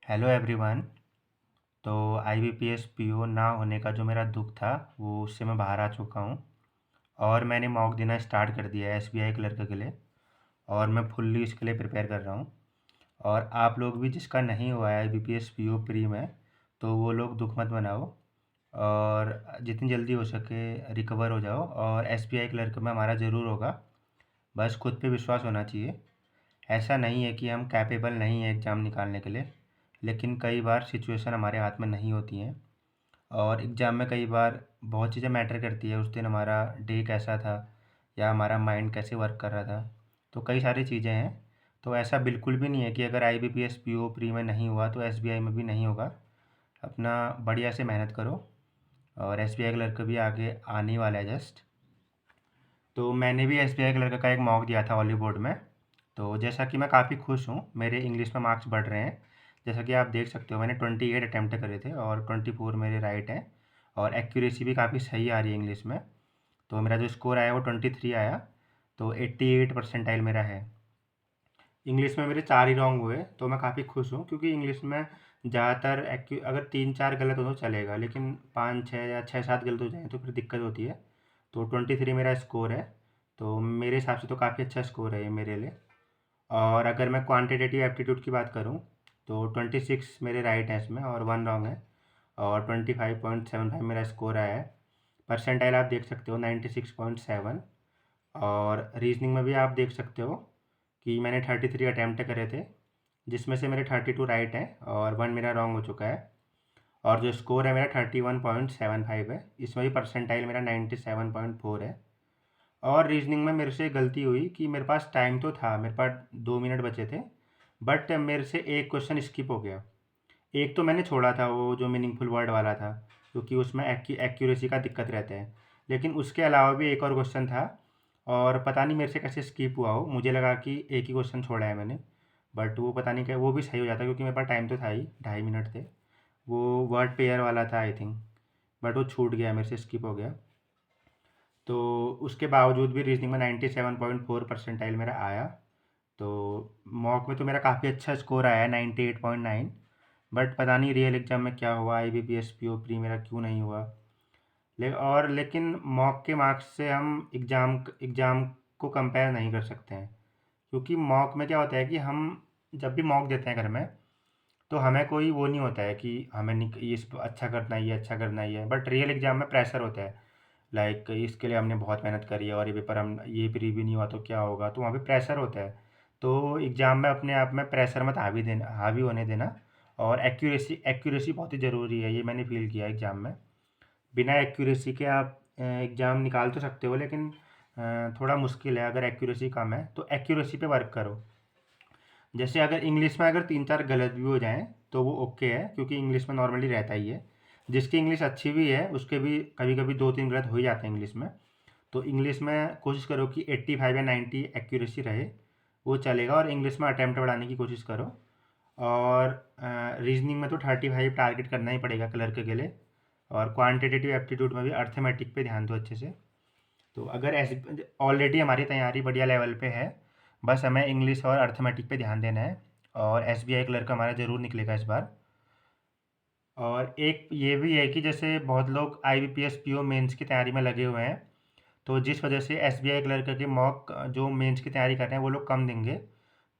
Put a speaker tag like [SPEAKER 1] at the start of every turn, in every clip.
[SPEAKER 1] Hello everyone. तो IBPS PO ना होने का जो मेरा दुख था वो उससे मैं बाहर आ चुका हूँ और मैंने मॉक देना स्टार्ट कर दिया है एसबीआई क्लर्क के लिए। और मैं फुल्ली इसके लिए प्रिपेयर कर रहा हूँ। और आप लोग भी जिसका नहीं हुआ है आईबीपीएस पीओ प्री में, तो वो लोग दुख मत मनाओ और जितनी जल्दी हो सके रिकवर हो जाओ और एसबीआई क्लर्क में हमारा ज़रूर होगा। बस खुद पे विश्वास होना चाहिए। ऐसा नहीं है कि हम कैपेबल नहीं हैं एग्ज़ाम निकालने के लिए, लेकिन कई बार सिचुएशन हमारे हाथ में नहीं होती हैं और एग्ज़ाम में कई बार बहुत चीज़ें मैटर करती है। उस दिन हमारा डे कैसा था या हमारा माइंड कैसे वर्क कर रहा था, तो कई सारी चीज़ें हैं। तो ऐसा बिल्कुल भी नहीं है कि अगर आईबीपीएस पीओ प्री में नहीं हुआ तो एसबीआई में भी नहीं होगा। अपना बढ़िया से मेहनत करो और एसबीआई क्लर्क भी आगे आने वाला है जस्ट। तो मैंने भी एसबीआई क्लर्क का एक मॉक दिया था हॉली बोर्ड में। तो जैसा कि मैं काफ़ी खुश हूँ, मेरे इंग्लिश में मार्क्स बढ़ रहे हैं। जैसा कि आप देख सकते हो मैंने 28 अटैम्प्ट करे थे और 24 मेरे राइट हैं और एक्यूरेसी भी काफ़ी सही आ रही है इंग्लिश में। तो मेरा जो स्कोर आया वो 23 आया। तो 88 परसेंटाइल मेरा है। इंग्लिश में मेरे 4 ही रॉन्ग हुए, तो मैं काफ़ी खुश हूँ क्योंकि इंग्लिश में ज़्यादातर अगर 3-4 गलत हो तो चलेगा, लेकिन 5-6 या 6-7 गलत हो जाए तो फिर दिक्कत होती है। तो 23 मेरा स्कोर है। तो मेरे हिसाब से तो काफ़ी अच्छा स्कोर है ये मेरे लिए। और अगर मैं क्वांटिटेटिव एप्टीट्यूड की बात करूँ तो 26 मेरे राइट हैं इसमें और 1 रॉन्ग है और 25.75 मेरा स्कोर आया है। परसेंटाइल आप देख सकते हो 96.7। और रीजनिंग में भी आप देख सकते हो कि मैंने 33 अटैम्प्ट करे थे, जिसमें से मेरे 32 राइट हैं और 1 मेरा रॉन्ग हो चुका है। और जो स्कोर है मेरा 31.75 है। इसमें भी परसेंटाइल मेरा 97.4 है। और रीजनिंग में मेरे से गलती हुई कि मेरे पास टाइम तो था, मेरे पास 2 मिनट बचे थे, बट मेरे से एक क्वेश्चन स्किप हो गया। एक तो मैंने छोड़ा था वो जो मीनिंगफुल वर्ड वाला था, क्योंकि उसमें एक्यूरेसी का दिक्कत रहता है। लेकिन उसके अलावा भी एक और क्वेश्चन था और पता नहीं मेरे से कैसे स्किप हुआ हो। मुझे लगा कि एक ही क्वेश्चन छोड़ा है मैंने, बट वो पता नहीं क्या वो भी सही हो जाता क्योंकि मेरे पास टाइम तो था ही, 2.5 मिनट थे। वो वर्ड पेयर वाला था आई थिंक, बट वो छूट गया, मेरे से स्किप हो गया। तो उसके बावजूद भी रीजनिंग में 97.4 परसेंटाइल मेरा आया। तो मॉक में तो मेरा काफ़ी अच्छा स्कोर आया है 98.9। बट पता नहीं रियल एग्ज़ाम में क्या हुआ, I B P S P O pre मेरा क्यों नहीं हुआ। लेकिन मॉक के मार्क्स से हम एग्ज़ाम को कंपेयर नहीं कर सकते हैं। क्योंकि मॉक में क्या होता है कि हम जब भी मॉक देते हैं घर में, तो हमें कोई वो नहीं होता है कि हमें ये अच्छा करना ही है, अच्छा करना ही है। बट रियल एग्ज़ाम में प्रेशर होता है, लाइक इसके लिए हमने बहुत मेहनत करी है और ये पेपर हम ये प्री भी नहीं हुआ तो क्या होगा, तो वहाँ पे प्रेशर होता है। तो एग्ज़ाम में अपने आप में प्रेशर मत हावी होने देना। और एक्यूरेसी एक्यूरेसी बहुत ही ज़रूरी है, ये मैंने फील किया एग्ज़ाम में। बिना एक्यूरेसी के आप एग्ज़ाम निकाल तो सकते हो, लेकिन थोड़ा मुश्किल है। अगर एक्यूरेसी कम है तो एक्यूरेसी पे वर्क करो। जैसे अगर इंग्लिश में अगर 3-4 गलत भी हो जाएँ तो वो ओके है, क्योंकि इंग्लिश में नॉर्मली रहता ही है। जिसकी इंग्लिश अच्छी भी है उसके भी कभी-कभी 2-3 गलत हो ही जाते हैं इंग्लिश में। तो इंग्लिश में कोशिश करो कि 85 या 90 एक्यूरेसी रहे, वो चलेगा। और इंग्लिश में अटेम्प्ट बढ़ाने की कोशिश करो। और रीजनिंग में तो 35 टारगेट करना ही पड़ेगा क्लर्क के लिए। और क्वांटिटेटिव एप्टीट्यूड में भी अर्थमेटिक पे ध्यान दो अच्छे से। तो अगर ऐसे ऑलरेडी हमारी तैयारी बढ़िया लेवल पे है, बस हमें इंग्लिश और अर्थमेटिक पे ध्यान देना है। और एसबीआई क्लर्क हमारा ज़रूर निकलेगा इस बार। और एक ये भी है कि जैसे बहुत लोग आईबीपीएस पीओ मेंस की तैयारी में लगे हुए हैं, तो जिस वजह से एसबीआई क्लर्क के मॉक जो मेंस की तैयारी कर रहे हैं वो लोग कम देंगे।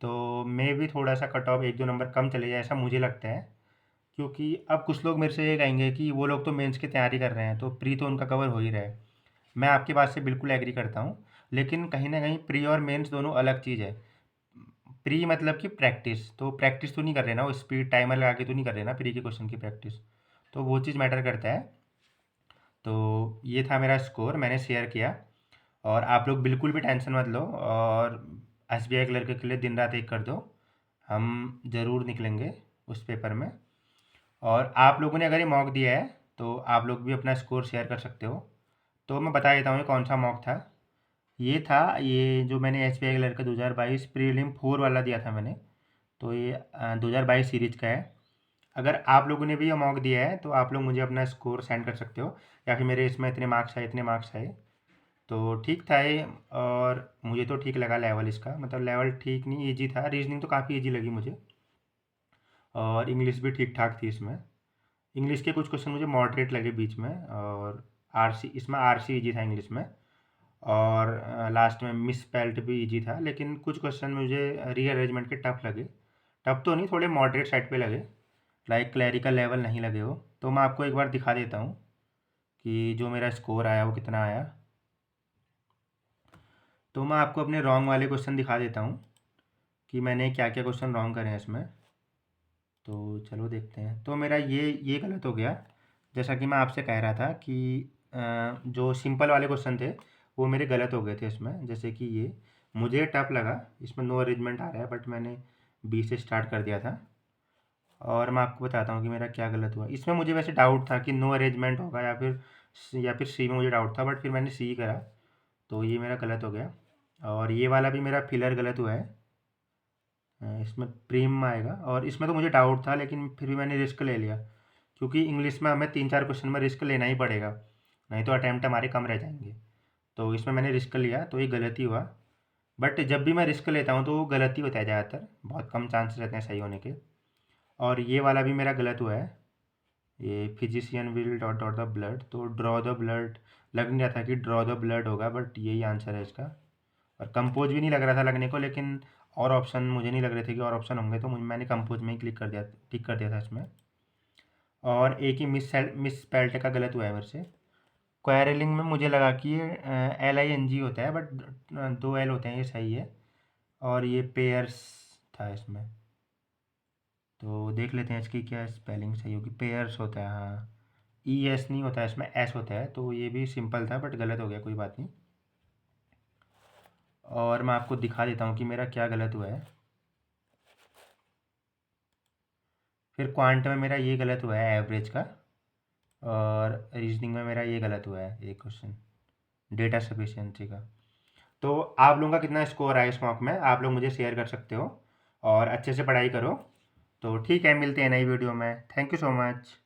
[SPEAKER 1] तो मे भी थोड़ा सा कट ऑफ 1-2 नंबर कम चले जाए, ऐसा मुझे लगता है। क्योंकि अब कुछ लोग मेरे से ये कहेंगे कि वो लोग तो मेंस की तैयारी कर रहे हैं तो प्री तो उनका कवर हो ही रहा है। मैं आपकी बात से बिल्कुल एग्री करता हूँ, लेकिन कहीं ना कहीं प्री और मेंस दोनों अलग चीज़ है। प्री मतलब कि प्रैक्टिस, तो प्रैक्टिस तो नहीं कर रहे ना, वो स्पीड टाइमर लगा के तो नहीं कर रहे ना प्री के क्वेश्चन की प्रैक्टिस। तो वो चीज़ मैटर करता है। तो ये था मेरा स्कोर, मैंने शेयर किया। और आप लोग बिल्कुल भी टेंशन मत लो और एसबीआई क्लर्क के लिए दिन रात एक कर दो। हम ज़रूर निकलेंगे उस पेपर में। और आप लोगों ने अगर ये मॉक दिया है तो आप लोग भी अपना स्कोर शेयर कर सकते हो। तो मैं बता देता हूँ ये कौन सा मॉक था। ये जो मैंने एस बी आई क्लर्क का 2022 प्रीलिम 4 वाला दिया था मैंने। तो ये 2022 सीरीज का है। अगर आप लोगों ने भी ये मॉक दिया है तो आप लोग मुझे अपना स्कोर सेंड कर सकते हो, या फिर मेरे इसमें इतने मार्क्स आए इतने मार्क्स आए। तो ठीक था ये। और मुझे तो ठीक लगा लेवल इसका, मतलब लेवल ठीक नहीं ईजी था, रीजनिंग तो काफ़ी ईजी लगी मुझे। और इंग्लिश भी ठीक ठाक थी इसमें। इंग्लिश के कुछ क्वेश्चन मुझे मॉडरेट लगे बीच में, और आरसी, इसमें आरसी इजी था इंग्लिश में, और लास्ट में मिस स्पेल्ट भी इजी था, लेकिन कुछ क्वेश्चन मुझे रीअरेंजमेंट के टफ लगे। टफ तो नहीं, थोड़े मॉडरेट साइड पे लगे, लाइक क्लैरिकल लेवल नहीं लगे वो। तो मैं आपको एक बार दिखा देता हूँ कि जो मेरा स्कोर आया वो कितना आया। तो मैं आपको अपने रॉन्ग वाले क्वेश्चन दिखा देता हूँ कि मैंने क्या क्या क्वेश्चन रॉन्ग करे हैं इसमें। तो चलो देखते हैं। तो मेरा ये गलत हो गया, जैसा कि मैं आपसे कह रहा था कि जो सिंपल वाले क्वेश्चन थे वो मेरे गलत हो गए थे इसमें। जैसे कि ये मुझे टफ लगा, इसमें नो अरेंजमेंट आ रहा है, बट मैंने बी से स्टार्ट कर दिया था। और मैं आपको बताता हूँ कि मेरा क्या गलत हुआ इसमें। मुझे वैसे डाउट था कि नो अरेंजमेंट होगा या फिर सी में मुझे डाउट था, बट फिर मैंने सी करा, तो ये मेरा गलत हो गया। और ये वाला भी मेरा फिलर गलत हुआ है, इसमें प्रीम आएगा। और इसमें तो मुझे डाउट था, लेकिन फिर भी मैंने रिस्क ले लिया, क्योंकि इंग्लिश में हमें 3-4 क्वेश्चन में रिस्क लेना ही पड़ेगा, नहीं तो अटैम्प्ट हमारे कम रह जाएंगे। तो इसमें मैंने रिस्क लिया, तो ये गलती हुआ। बट जब भी मैं रिस्क लेता हूँ तो वो गलती होता है ज़्यादातर, बहुत कम चांसेस रहते हैं सही होने के। और ये वाला भी मेरा गलत हुआ है, ये physician will dot dot the blood, तो ड्रॉ द ब्लड लग नहीं रहा था कि ड्रॉ द ब्लड होगा, बट यही आंसर है इसका। और कंपोज भी नहीं लग रहा था लगने को, लेकिन और ऑप्शन मुझे नहीं लग रहे थे कि और ऑप्शन होंगे, तो मैंने कंपोज में ही टिक कर दिया था इसमें। और एक ही मिस स्पेल्ट का गलत हुआ है मेरे से। क्वेरलिंग में मुझे लगा कि ये LING होता है, बट 2 L होते हैं, ये सही है। और ये पेयर्स था इसमें, तो देख लेते हैं इसकी क्या स्पेलिंग सही होगी। पेयर्स होता है, हाँ, ES नहीं होता है इसमें, S होता है। तो ये भी सिंपल था, बट गलत हो गया, कोई बात नहीं। और मैं आपको दिखा देता हूँ कि मेरा क्या गलत हुआ है। फिर क्वांट में मेरा ये गलत हुआ है एवरेज का, और रीजनिंग में मेरा ये गलत हुआ है एक क्वेश्चन, डेटा सफिशिएंसी का। तो आप लोगों का कितना स्कोर आया इस मॉक में, आप लोग मुझे शेयर कर सकते हो, और अच्छे से पढ़ाई करो। तो ठीक है, मिलते हैं नई वीडियो में। Thank you so much.